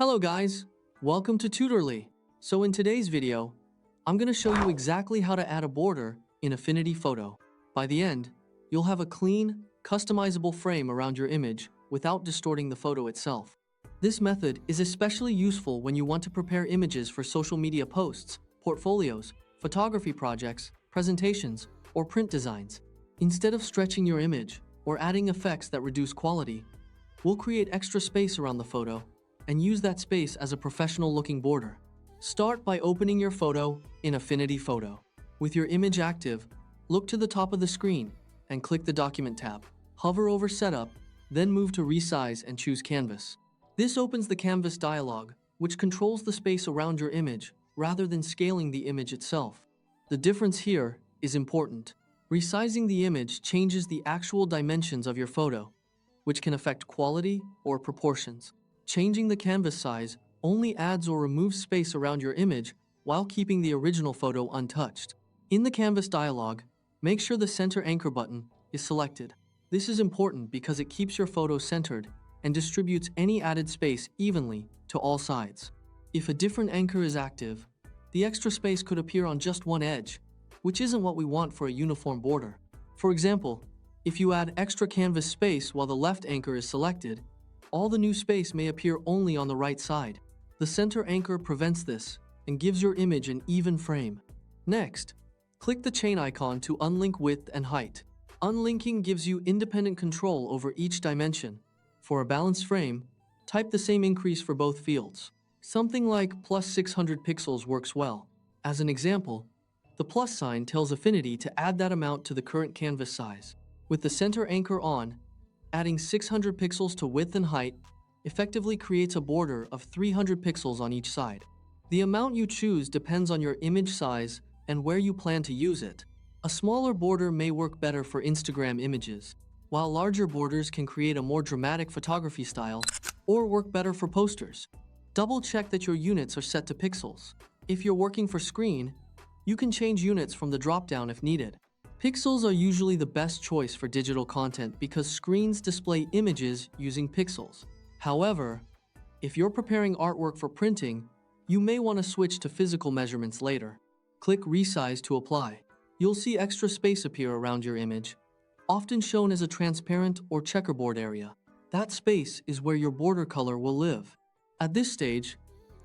Hello guys, welcome to Tutorly. So in today's video, I'm going to show you exactly how to add a border in Affinity Photo. By the end, you'll have a clean, customizable frame around your image without distorting the photo itself. This method is especially useful when you want to prepare images for social media posts, portfolios, photography projects, presentations, or print designs. Instead of stretching your image or adding effects that reduce quality, we'll create extra space around the photo and use that space as a professional-looking border. Start by opening your photo in Affinity Photo. With your image active, look to the top of the screen and click the Document tab. Hover over Setup, then move to Resize and choose Canvas. This opens the Canvas dialog, which controls the space around your image rather than scaling the image itself. The difference here is important. Resizing the image changes the actual dimensions of your photo, which can affect quality or proportions. Changing the canvas size only adds or removes space around your image while keeping the original photo untouched. In the Canvas dialog, make sure the Center Anchor button is selected. This is important because it keeps your photo centered and distributes any added space evenly to all sides. If a different anchor is active, the extra space could appear on just one edge, which isn't what we want for a uniform border. For example, if you add extra canvas space while the left anchor is selected, all the new space may appear only on the right side. The center anchor prevents this and gives your image an even frame. Next, click the chain icon to unlink width and height. Unlinking gives you independent control over each dimension. For a balanced frame, type the same increase for both fields. Something like plus 600 pixels works well. As an example, the plus sign tells Affinity to add that amount to the current canvas size. With the center anchor on, adding 600 pixels to width and height effectively creates a border of 300 pixels on each side. The amount you choose depends on your image size and where you plan to use it. A smaller border may work better for Instagram images, while larger borders can create a more dramatic photography style or work better for posters. Double-check that your units are set to pixels. If you're working for screen, you can change units from the drop-down if needed. Pixels are usually the best choice for digital content because screens display images using pixels. However, if you're preparing artwork for printing, you may want to switch to physical measurements later. Click Resize to apply. You'll see extra space appear around your image, often shown as a transparent or checkerboard area. That space is where your border color will live. At this stage,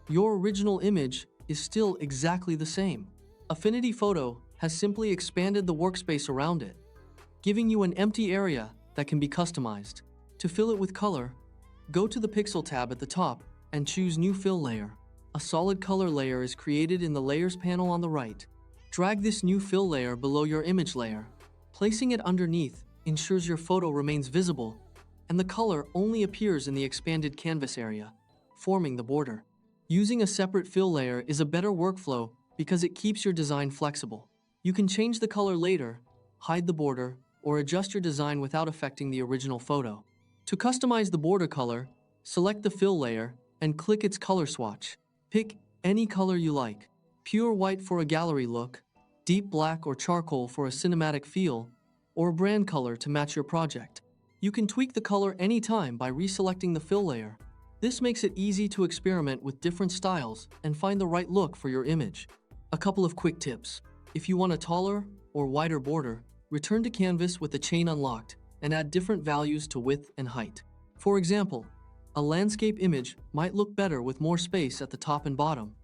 your original image is still exactly the same. Affinity Photo has simply expanded the workspace around it, giving you an empty area that can be customized. To fill it with color, go to the Pixel tab at the top and choose New Fill Layer. A solid color layer is created in the Layers panel on the right. Drag this new fill layer below your image layer. Placing it underneath ensures your photo remains visible and the color only appears in the expanded canvas area, forming the border. Using a separate fill layer is a better workflow because it keeps your design flexible. You can change the color later, hide the border, or adjust your design without affecting the original photo. To customize the border color, select the fill layer and click its color swatch. Pick any color you like. Pure white for a gallery look, deep black or charcoal for a cinematic feel, or a brand color to match your project. You can tweak the color anytime by reselecting the fill layer. This makes it easy to experiment with different styles and find the right look for your image. A couple of quick tips. If you want a taller or wider border, return to Canvas with the chain unlocked and add different values to width and height. For example, a landscape image might look better with more space at the top and bottom,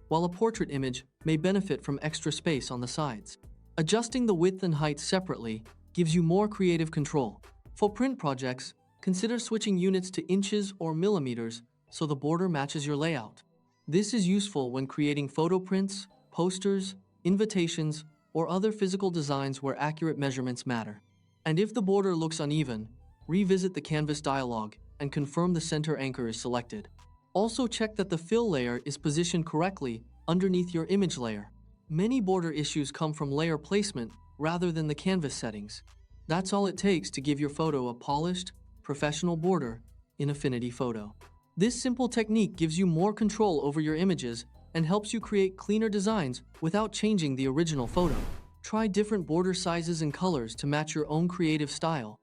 while a portrait image may benefit from extra space on the sides. Adjusting the width and height separately gives you more creative control. For print projects, consider switching units to inches or millimeters so the border matches your layout. This is useful when creating photo prints, posters, invitations, or other physical designs where accurate measurements matter. And if the border looks uneven, revisit the Canvas dialog and confirm the center anchor is selected. Also check that the fill layer is positioned correctly underneath your image layer. Many border issues come from layer placement rather than the canvas settings. That's all it takes to give your photo a polished, professional border in Affinity Photo. This simple technique gives you more control over your images and helps you create cleaner designs without changing the original photo. Try different border sizes and colors to match your own creative style.